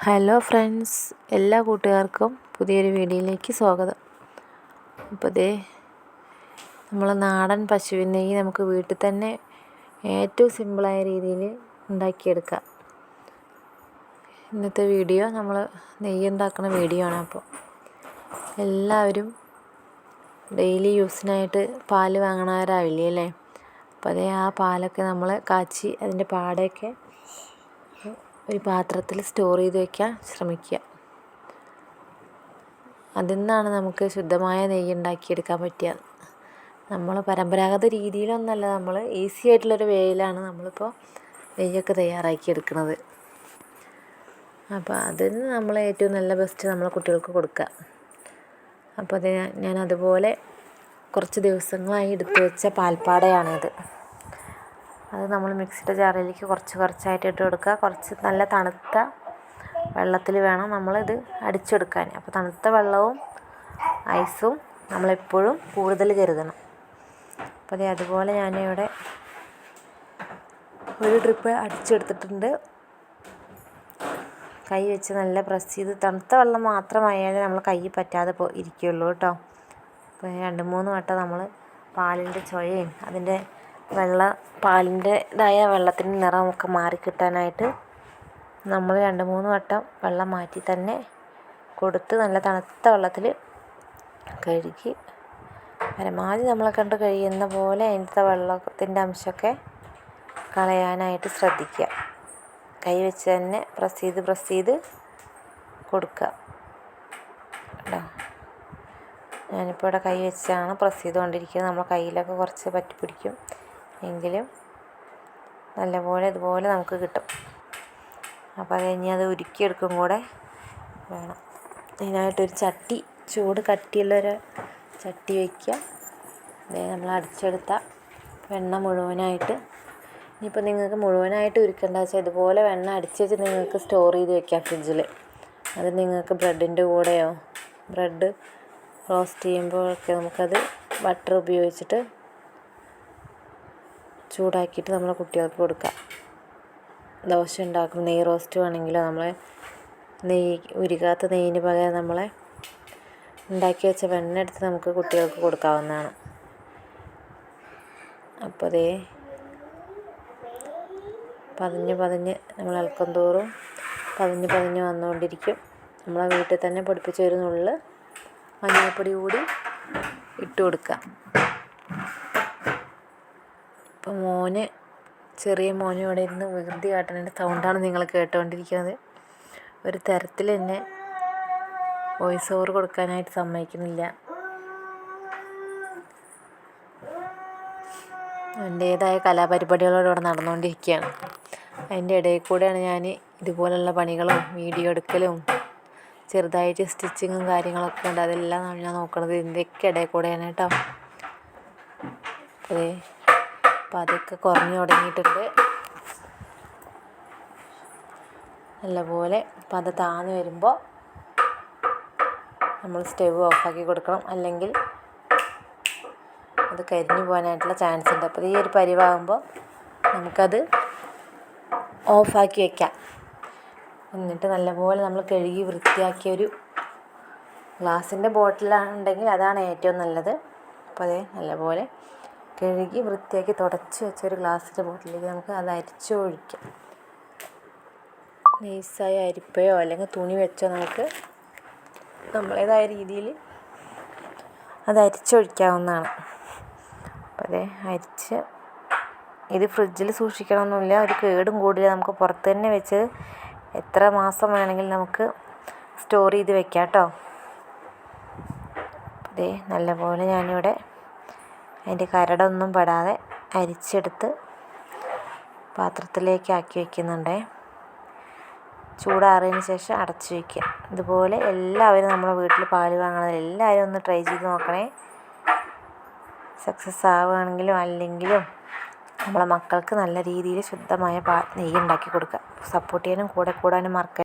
Hello friends, എല്ലാ കൂട്ടുകാർക്കും പുതിയൊരു വീഡിയോയിലേക്ക് സ്വാഗതം. അപ്പോൾ നമ്മൾ നാടൻ പശുവിൻ നെയ്യ് നമുക്ക് വീട്ടിൽ തന്നെ ഏറ്റവും സിമ്പിളായ രീതിയിൽ ഉണ്ടാക്കിയെടുക്കാം. ഇന്നത്തെ വീഡിയോ നമ്മൾ നെയ്യ് ഉണ്ടാക്കുന്ന വീഡിയോ ആണ്. അപ്പോൾ എല്ലാവരും ഡെയിലി യൂസിനായിട്ട് പാല് വാങ്ങണവരാവില്ലേ അല്ലേ? അപ്പോൾ ആ പാലൊക്കെ നമ്മൾ കാച്ചി അതിൻ്റെ പാടയൊക്കെ ഒരു പാത്രത്തിൽ സ്റ്റോർ ചെയ്ത് വയ്ക്കാൻ ശ്രമിക്കുക. അതിൽ നിന്നാണ് നമുക്ക് ശുദ്ധമായ നെയ്യ് ഉണ്ടാക്കിയെടുക്കാൻ പറ്റുക. നമ്മൾ പരമ്പരാഗത രീതിയിലൊന്നല്ല, നമ്മൾ ഈസി ആയിട്ടുള്ളൊരു വേയിലാണ് നമ്മളിപ്പോൾ നെയ്യൊക്കെ തയ്യാറാക്കിയെടുക്കുന്നത്. അപ്പോൾ അതിന് നമ്മൾ ഏറ്റവും നല്ല ബെസ്റ്റ് നമ്മൾ കുട്ടികൾക്ക് കൊടുക്കുക. അപ്പോൾ ഞാൻ അതുപോലെ കുറച്ച് ദിവസങ്ങളായി എടുത്തു വെച്ച പാൽപ്പാടയാണിത്. അത് നമ്മൾ മിക്സിയുടെ ജാറിലേക്ക് കുറച്ചായിട്ട് ഇട്ട് കൊടുക്കുക. കുറച്ച് നല്ല തണുത്ത വെള്ളത്തിൽ വേണം നമ്മളിത് അടിച്ചെടുക്കാൻ. അപ്പോൾ തണുത്ത വെള്ളവും ഐസും നമ്മളെപ്പോഴും കൂടുതൽ കരുതണം. അപ്പോൾ അതുപോലെ ഞാനിവിടെ ഒരു ട്രിപ്പ് അടിച്ചെടുത്തിട്ടുണ്ട്. കൈ വെച്ച് നല്ല പ്രസ് ചെയ്ത്, തണുത്ത വെള്ളം മാത്രമായാലേ നമ്മൾ കൈ പറ്റാതെ ഇരിക്കുകയുള്ളൂ കേട്ടോ. അപ്പോൾ 2-3 വട്ടം നമ്മൾ പാലിൻ്റെ ചുവയും അതിൻ്റെ പാലിൻ്റെതായ വെള്ളത്തിൻ്റെ നിറമൊക്കെ മാറിക്കിട്ടാനായിട്ട് നമ്മൾ 2-3 വട്ടം വെള്ളം മാറ്റി തന്നെ കൊടുത്ത് നല്ല തണുത്ത വെള്ളത്തിൽ കഴുകി പരമാവധി നമ്മളെ കണ്ട് കഴിയുന്ന പോലെ അതിൻ്റെ വെള്ളത്തിൻ്റെ അംശമൊക്കെ കളയാനായിട്ട് ശ്രദ്ധിക്കുക. കൈ വെച്ച് തന്നെ പ്രസ് ചെയ്ത് കൊടുക്കുക കേട്ടോ. ഞാനിപ്പോൾ ഇവിടെ കൈ വെച്ചാണ് പ്രസ് ചെയ്തുകൊണ്ടിരിക്കുന്നത്. നമ്മൾ കയ്യിലൊക്കെ കുറച്ച് പറ്റി പിടിക്കും, എങ്കിലും നല്ലപോലെ ഇതുപോലെ നമുക്ക് കിട്ടും. അപ്പോൾ അത് കഴിഞ്ഞ് അത് ഉരുക്കിയെടുക്കും കൂടെ വേണം. അതിനായിട്ടൊരു ചൂട് കട്ടിയുള്ളൊരു ചട്ടി വയ്ക്കുക. നമ്മൾ അടിച്ചെടുത്ത വെണ്ണ മുഴുവനായിട്ട്, ഇനിയിപ്പോൾ നിങ്ങൾക്ക് മുഴുവനായിട്ട് ഉരുക്കേണ്ട വെച്ചാൽ ഇതുപോലെ വെണ്ണ അടിച്ച് വെച്ച് നിങ്ങൾക്ക് സ്റ്റോർ ചെയ്ത് വെക്കാം ഫ്രിഡ്ജിൽ. അത് നിങ്ങൾക്ക് ബ്രെഡിൻ്റെ കൂടെയോ ബ്രെഡ് റോസ്റ്റ് ചെയ്യുമ്പോഴൊക്കെ നമുക്കത് ബട്ടർ ഉപയോഗിച്ചിട്ട് ചൂടാക്കിയിട്ട് നമ്മളെ കുട്ടികൾക്ക് കൊടുക്കാം. ദോശ ഉണ്ടാക്കും, നെയ്യ് റോസ്റ്റ് വേണമെങ്കിലോ നമ്മൾ ഉരുകാത്ത നെയ്യിന് പകരം നമ്മളെ ഉണ്ടാക്കി വെച്ച വെണ്ണ എടുത്ത് നമുക്ക് കുട്ടികൾക്ക് കൊടുക്കാവുന്നതാണ്. അപ്പോൾ പതിഞ്ഞ് നമ്മൾ ഇളക്കും തോറും പതിഞ്ഞ് വന്നുകൊണ്ടിരിക്കും. നമ്മളെ വീട്ടിൽ തന്നെ പൊടിപ്പിച്ച് ഒരു നുള്ള് മഞ്ഞൾപ്പൊടി കൂടി ഇട്ട് കൊടുക്കുക. ഇപ്പോൾ ചെറിയ മോന് ഇവിടെ ഇരുന്ന് വികൃതി കാട്ടുന്നതിൻ്റെ സൗണ്ടാണ് നിങ്ങൾ കേട്ടുകൊണ്ടിരിക്കുന്നത്. ഒരു തരത്തിൽ എന്നെ വോയിസ് ഓവർ കൊടുക്കാനായിട്ട് സമ്മതിക്കുന്നില്ല. എൻ്റേതായ കലാപരിപാടികളോട് ഇവിടെ നടന്നുകൊണ്ടിരിക്കുകയാണ്. അതിൻ്റെ ഇടയിൽ കൂടെയാണ് ഞാൻ ഇതുപോലുള്ള പണികളും വീഡിയോ എടുക്കലും ചെറുതായിട്ട് സ്റ്റിച്ചിങ്ങും കാര്യങ്ങളൊക്കെ ഉണ്ട്. അതെല്ലാം ഞാൻ നോക്കണത് ഇതിൻ്റെയൊക്കെ ഇടയിൽ കൂടെയാണ് കേട്ടോ. അപ്പോൾ അതൊക്കെ കുറഞ്ഞു തുടങ്ങിയിട്ടുണ്ട് നല്ലപോലെ. അപ്പോൾ അത് താഴ്ന്നു വരുമ്പോൾ നമ്മൾ സ്റ്റവ് ഓഫാക്കി കൊടുക്കണം, അല്ലെങ്കിൽ അത് കരിഞ്ഞു പോകാനായിട്ടുള്ള ചാൻസ് ഉണ്ട്. അപ്പോൾ ഈ ഒരു പരിവാകുമ്പോൾ നമുക്കത് ഓഫാക്കി വയ്ക്കാം. എന്നിട്ട് നല്ലപോലെ നമ്മൾ കഴുകി വൃത്തിയാക്കിയ ഒരു ഗ്ലാസിൻ്റെ ബോട്ടിലാണെന്നുണ്ടെങ്കിൽ അതാണ് ഏറ്റവും നല്ലത്. അപ്പോൾ നല്ലപോലെ കഴുകി വൃത്തിയാക്കി തുടച്ച് വെച്ചൊരു ഗ്ലാസിൻ്റെ ബോട്ടിലേക്ക് നമുക്ക് അത് അരിച്ചൊഴിക്കാം. നൈസായ അരിപ്പയോ അല്ലെങ്കിൽ തുണി വെച്ചോ നമുക്ക് നമ്മളേതായ രീതിയിൽ അത് അരിച്ചൊഴിക്കാവുന്നതാണ്. അപ്പോൾ ഇത് ഫ്രിഡ്ജിൽ സൂക്ഷിക്കണമെന്നില്ല, ഒരു കേടും കൂടില്ല. നമുക്ക് പുറത്ത് തന്നെ വെച്ച് എത്ര മാസം വേണമെങ്കിലും നമുക്ക് സ്റ്റോർ ചെയ്ത് വെക്കാം കേട്ടോ. നല്ലപോലെ ഞാനിവിടെ അതിൻ്റെ കരടൊന്നും പെടാതെ അരിച്ചെടുത്ത് പാത്രത്തിലേക്ക് ആക്കി വയ്ക്കുന്നുണ്ട്. ചൂടാറിയതിന് ശേഷം അടച്ചു വയ്ക്കുക. ഇതുപോലെ എല്ലാവരും നമ്മുടെ വീട്ടിൽ പാല് വാങ്ങുന്നത് എല്ലാവരും ഒന്ന് ട്രൈ ചെയ്ത് നോക്കണേ. സക്സസ് ആവുകയാണെങ്കിലും അല്ലെങ്കിലും നമ്മളെ മക്കൾക്ക് നല്ല രീതിയിൽ ശുദ്ധമായ നെയ്യ് ഉണ്ടാക്കി കൊടുക്കുക. സപ്പോർട്ട് ചെയ്യാനും കൂടാനും മറക്കരുത്.